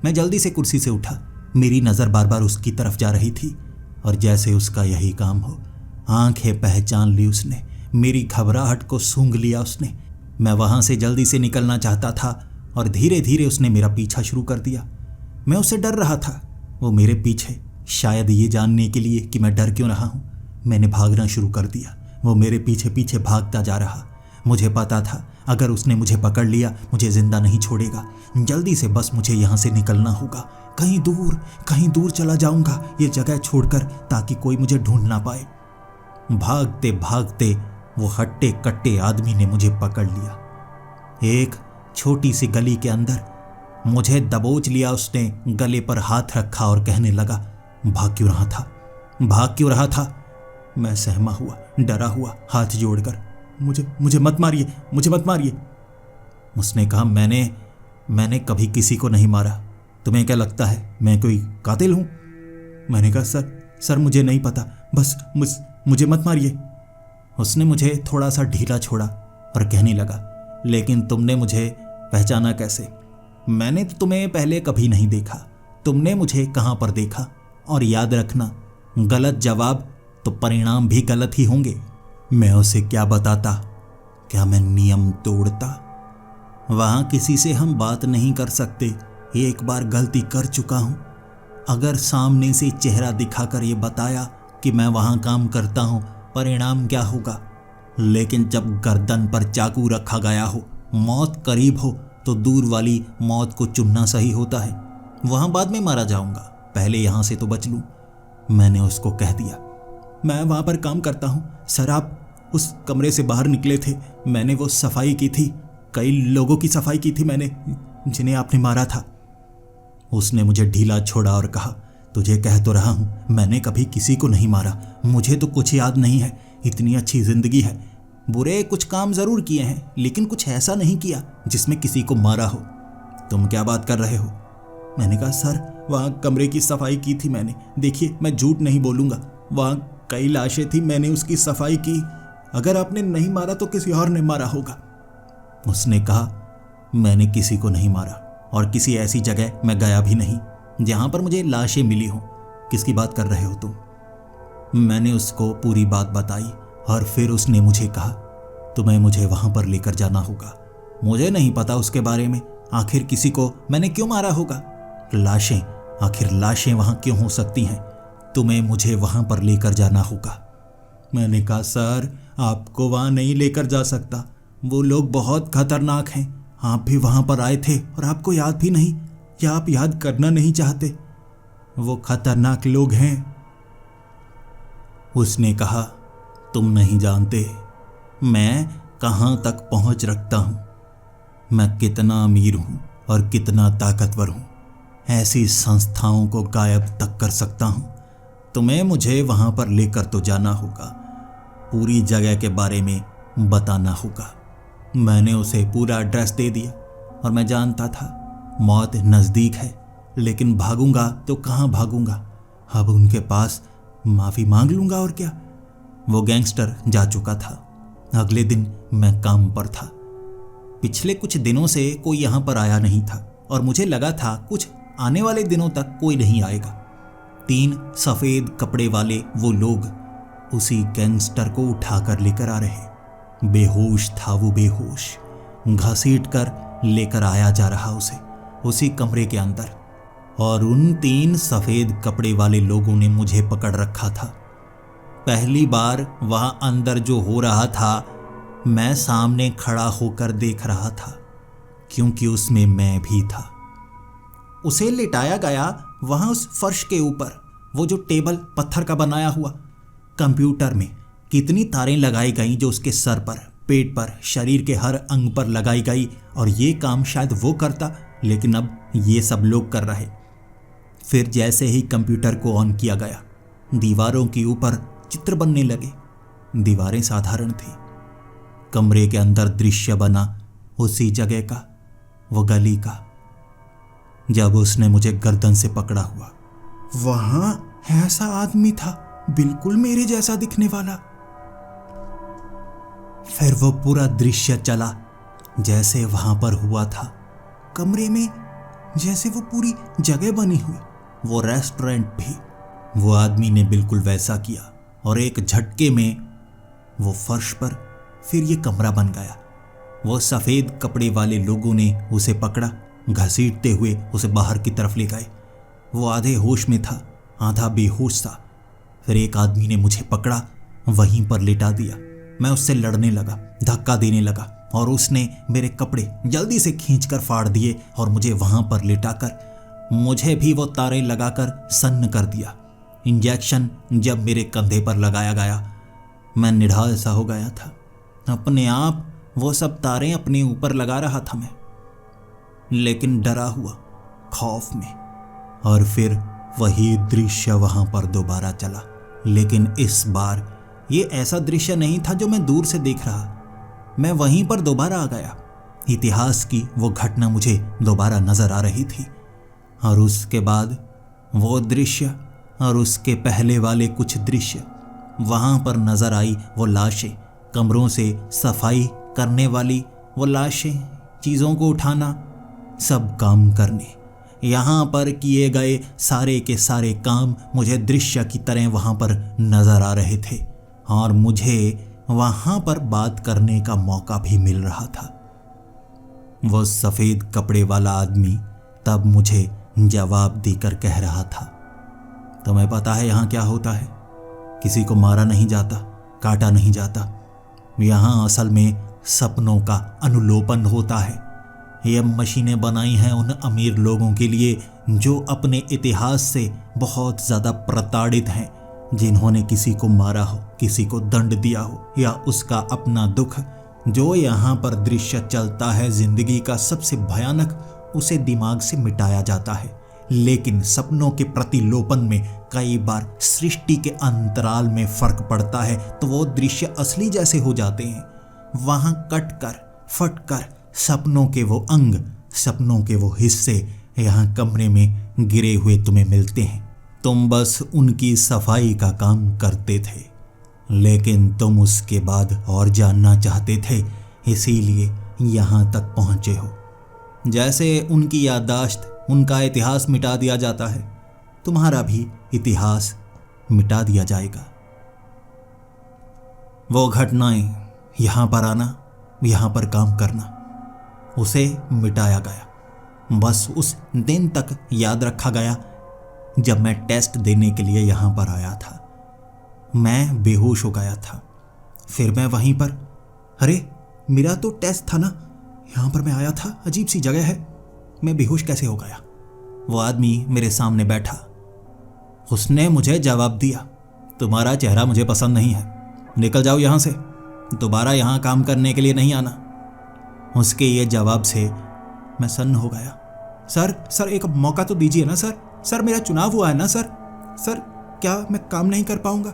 मैं जल्दी से कुर्सी से उठा। मेरी नज़र बार बार उसकी तरफ जा रही थी, और जैसे उसका यही काम हो, आंखें पहचान ली उसने, मेरी घबराहट को सूंघ लिया उसने। मैं वहाँ से जल्दी से निकलना चाहता था और धीरे धीरे उसने मेरा पीछा शुरू कर दिया। मैं उससे डर रहा था, वो मेरे पीछे, शायद ये जानने के लिए कि मैं डर क्यों रहा हूँ। मैंने भागना शुरू कर दिया। वो मेरे पीछे पीछे भागता जा रहा। मुझे पता था अगर उसने मुझे पकड़ लिया मुझे जिंदा नहीं छोड़ेगा। जल्दी से बस मुझे यहाँ से निकलना होगा, कहीं दूर चला जाऊँगा ये जगह छोड़कर, ताकि कोई मुझे ढूंढ ना पाए। भागते भागते वो हट्टे कट्टे आदमी ने मुझे पकड़ लिया। एक छोटी सी गली के अंदर मुझे दबोच लिया उसने, गले पर हाथ रखा और कहने लगा, भाग क्यों रहा था? मैं सहमा हुआ, डरा हुआ, हाथ जोड़कर, मुझे मत मारिए। उसने कहा, मैंने कभी किसी को नहीं मारा। तुम्हें क्या लगता है मैं कोई कातिल हूं? मैंने कहा, सर मुझे नहीं पता, बस मुझे मत मारिए। उसने मुझे थोड़ा सा ढीला छोड़ा और कहने लगा, लेकिन तुमने मुझे पहचाना कैसे? मैंने तो तुम्हें पहले कभी नहीं देखा, तुमने मुझे कहाँ पर देखा? और याद रखना, गलत जवाब तो परिणाम भी गलत ही होंगे। मैं उसे क्या बताता? क्या मैं नियम तोड़ता? वहाँ किसी से हम बात नहीं कर सकते, एक बार गलती कर चुका हूँ। अगर सामने से चेहरा दिखाकर ये बताया कि मैं वहाँ काम करता हूँ, परिणाम क्या होगा? लेकिन जब गर्दन पर चाकू रखा गया हो, मौत करीब हो, तो दूर वाली मौत को चुनना सही होता है। वहाँ बाद में मारा जाऊँगा, पहले यहाँ से तो बच लूँ। मैंने उसको कह दिया, मैं वहाँ पर काम करता हूँ सर, आप उस कमरे से बाहर निकले थे, मैंने वो सफाई की थी, कई लोगों की सफाई की थी मैंने, जिन्हें आपने मारा था। उसने मुझे ढीला छोड़ा और कहा, तुझे कह तो रहा हूँ मैंने कभी किसी को नहीं मारा, मुझे तो कुछ याद नहीं है, इतनी अच्छी जिंदगी है। बुरे कुछ काम जरूर किए हैं, लेकिन कुछ ऐसा नहीं किया जिसमें किसी को मारा हो। तुम क्या बात कर रहे हो? मैंने कहा, सर वहाँ कमरे की सफाई की थी मैंने, देखिए मैं झूठ नहीं बोलूँगा, वहाँ कई लाशें थी, मैंने उसकी सफाई की, अगर आपने नहीं मारा तो किसी और ने मारा होगा। उसने कहा, मैंने किसी को नहीं मारा, और किसी ऐसी जगह मैं गया भी नहीं जहाँ पर मुझे लाशें मिली हों। किसकी बात कर रहे हो तुम? मैंने उसको पूरी बात बताई, और फिर उसने मुझे कहा, तुम्हें मुझे वहाँ पर लेकर जाना होगा। मुझे नहीं पता उसके बारे में, आखिर किसी को मैंने क्यों मारा होगा? आखिर लाशें वहाँ क्यों हो सकती हैं? तुम्हें मुझे वहाँ पर लेकर जाना होगा। मैंने कहा, सर आपको वहाँ नहीं लेकर जा सकता, वो लोग बहुत खतरनाक हैं, आप भी वहाँ पर आए थे और आपको याद भी नहीं, या आप याद करना नहीं चाहते? वो खतरनाक लोग हैं। उसने कहा, तुम नहीं जानते मैं कहाँ तक पहुँच रखता हूँ, मैं कितना अमीर हूँ और कितना ताकतवर हूँ। ऐसी संस्थाओं को गायब तक कर सकता हूँ। तुम्हें मुझे वहाँ पर लेकर तो जाना होगा, पूरी जगह के बारे में बताना होगा। मैंने उसे पूरा एड्रेस दे दिया और मैं जानता था मौत नज़दीक है, लेकिन भागूंगा तो कहाँ भागूंगा। अब उनके पास माफ़ी मांग लूँगा और क्या। वो गैंगस्टर जा चुका था। अगले दिन मैं काम पर था। पिछले कुछ दिनों से कोई यहाँ पर आया नहीं था और मुझे लगा था कुछ आने वाले दिनों तक कोई नहीं आएगा। 3 सफ़ेद कपड़े वाले वो लोग उसी गैंगस्टर को उठाकर लेकर आ रहे। बेहोश था वो, बेहोश, घसीट कर लेकर आया जा रहा उसे उसी कमरे के अंदर। और उन 3 सफ़ेद कपड़े वाले लोगों ने मुझे पकड़ रखा था। पहली बार वहाँ अंदर जो हो रहा था मैं सामने खड़ा होकर देख रहा था, क्योंकि उसमें मैं भी था। उसे लिटाया गया वहाँ उस फर्श के ऊपर, वो जो टेबल पत्थर का बनाया हुआ। कंप्यूटर में कितनी तारें लगाई गई जो उसके सर पर, पेट पर, शरीर के हर अंग पर लगाई गई। और ये काम शायद वो करता, लेकिन अब ये सब लोग कर रहे। फिर जैसे ही कंप्यूटर को ऑन किया गया, दीवारों के ऊपर चित्र बनने लगे। दीवारें साधारण थी। कमरे के अंदर दृश्य बना उसी जगह का, वो गली का। जब उसने मुझे गर्दन से पकड़ा हुआ, वहां ऐसा आदमी था बिल्कुल मेरे जैसा दिखने वाला। फिर वो पूरा दृश्य चला जैसे वहां पर हुआ था, कमरे में, जैसे वो पूरी जगह बनी हुई, वो रेस्टोरेंट भी। वो आदमी ने बिल्कुल वैसा किया और एक झटके में वो फर्श पर फिर ये कमरा बन गया। वो सफ़ेद कपड़े वाले लोगों ने उसे पकड़ा, घसीटते हुए उसे बाहर की तरफ ले गए। वो आधे होश में था, आधा बेहोश था। फिर एक आदमी ने मुझे पकड़ा, वहीं पर लिटा दिया। मैं उससे लड़ने लगा, धक्का देने लगा और उसने मेरे कपड़े जल्दी से खींचकर फाड़ दिए और मुझे वहां पर लिटाकर मुझे भी वो तारें लगाकर सन्न कर दिया। इंजेक्शन जब मेरे कंधे पर लगाया गया, मैं निढाल सा हो गया था। अपने आप वो सब तारें अपने ऊपर लगा रहा था मैं, लेकिन डरा हुआ, खौफ में। और फिर वही दृश्य वहां पर दोबारा चला, लेकिन इस बार ये ऐसा दृश्य नहीं था जो मैं दूर से देख रहा। मैं वहीं पर दोबारा आ गया। इतिहास की वो घटना मुझे दोबारा नजर आ रही थी। और उसके बाद वो दृश्य और उसके पहले वाले कुछ दृश्य, वहां पर नजर आई वो लाशें, कमरों से सफाई करने वाली वो लाशें, चीज़ों को उठाना, सब काम करने। यहाँ पर किए गए सारे के सारे काम मुझे दृश्य की तरह वहाँ पर नज़र आ रहे थे और मुझे वहाँ पर बात करने का मौका भी मिल रहा था। वो सफ़ेद कपड़े वाला आदमी तब मुझे जवाब देकर कह रहा था, तुम्हें पता है यहाँ क्या होता है? किसी को मारा नहीं जाता, काटा नहीं जाता। यहाँ असल में सपनों का अनुलोपन होता है। ये मशीनें बनाई हैं उन अमीर लोगों के लिए जो अपने इतिहास से बहुत ज़्यादा प्रताड़ित हैं, जिन्होंने किसी को मारा हो, किसी को दंड दिया हो, या उसका अपना दुख जो यहाँ पर दृश्य चलता है जिंदगी का सबसे भयानक, उसे दिमाग से मिटाया जाता है। लेकिन सपनों के प्रतिलोपन में कई बार सृष्टि के अंतराल में फर्क पड़ता है, तो वो दृश्य असली जैसे हो जाते हैं। वहाँ कट कर, फट कर सपनों के वो अंग, सपनों के वो हिस्से यहाँ कमरे में गिरे हुए तुम्हें मिलते हैं। तुम बस उनकी सफाई का काम करते थे, लेकिन तुम उसके बाद और जानना चाहते थे, इसीलिए यहाँ तक पहुँचे हो। जैसे उनकी याददाश्त, उनका इतिहास मिटा दिया जाता है, तुम्हारा भी इतिहास मिटा दिया जाएगा। वो घटनाएं, यहाँ पर आना, यहाँ पर काम करना, उसे मिटाया गया। बस उस दिन तक याद रखा गया जब मैं टेस्ट देने के लिए यहाँ पर आया था। मैं बेहोश हो गया था। फिर मैं वहीं पर, अरे मेरा तो टेस्ट था ना, यहाँ पर मैं आया था, अजीब सी जगह है, मैं बेहोश कैसे हो गया? वो आदमी मेरे सामने बैठा, उसने मुझे जवाब दिया, तुम्हारा चेहरा मुझे पसंद नहीं है, निकल जाओ यहाँ से, दोबारा यहाँ काम करने के लिए नहीं आना। उसके ये जवाब से मैं सन्न हो गया। सर एक मौका तो दीजिए ना सर मेरा चुनाव हुआ है ना सर क्या मैं काम नहीं कर पाऊंगा?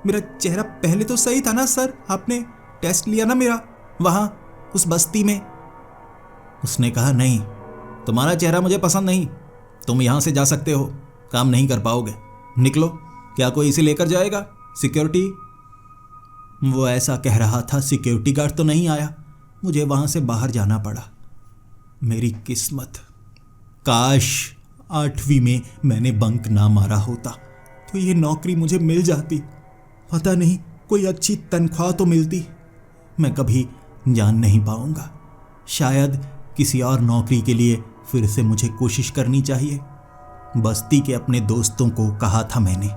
मेरा चेहरा पहले तो सही था ना सर, आपने टेस्ट लिया ना मेरा वहाँ उस बस्ती में। उसने कहा, नहीं, तुम्हारा चेहरा मुझे पसंद नहीं, तुम यहाँ से जा सकते हो, काम नहीं कर पाओगे, निकलो। क्या कोई इसे लेकर जाएगा? सिक्योरिटी। वो ऐसा कह रहा था, सिक्योरिटी गार्ड तो नहीं आया, मुझे वहाँ से बाहर जाना पड़ा। मेरी किस्मत, काश 8वीं में मैंने बंक ना मारा होता तो ये नौकरी मुझे मिल जाती, पता नहीं कोई अच्छी तनख्वाह तो मिलती। मैं कभी जान नहीं पाऊंगा, शायद किसी और नौकरी के लिए फिर से मुझे कोशिश करनी चाहिए। बस्ती के अपने दोस्तों को कहा था मैंने,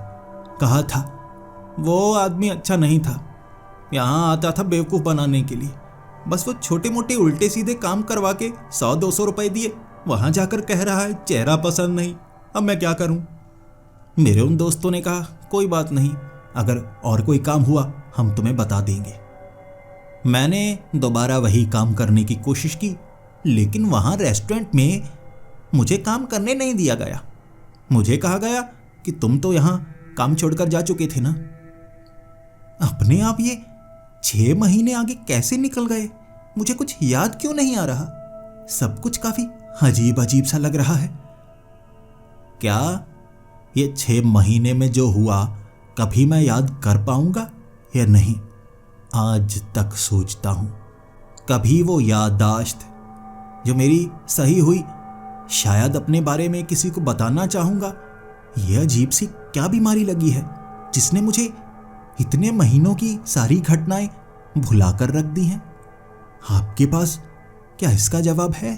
कहा था वो आदमी अच्छा नहीं था, यहाँ आता था बेवकूफ़ बनाने के लिए, बस वो छोटे मोटे उल्टे सीधे काम करवा के 100-200 रुपए दिए, वहाँ जाकर कह रहा है चेहरा पसंद नहीं, अब मैं क्या करूँ? मेरे उन दोस्तों ने कहा, कोई बात नहीं, अगर और कोई काम हुआ हम तुम्हें बता देंगे। मैंने दोबारा वही काम करने की कोशिश की, लेकिन वहाँ रेस्टोरेंट में मुझे काम करने नहीं दिया गया। मुझे कहा गया कि तुम तो यहाँ काम छोड़कर जा चुके थे ना। अपने आप ये 6 महीने आगे कैसे निकल गए, मुझे कुछ याद क्यों नहीं आ रहा? सब कुछ काफी अजीब अजीब सा लग रहा है। क्या ये 6 महीने में जो हुआ कभी मैं याद कर पाऊंगा या नहीं? आज तक सोचता हूं, कभी वो याददाश्त जो मेरी सही हुई, शायद अपने बारे में किसी को बताना चाहूंगा। यह अजीब सी क्या बीमारी लगी है जिसने मुझे इतने महीनों की सारी घटनाएं भुलाकर रख दी हैं? आपके पास क्या इसका जवाब है?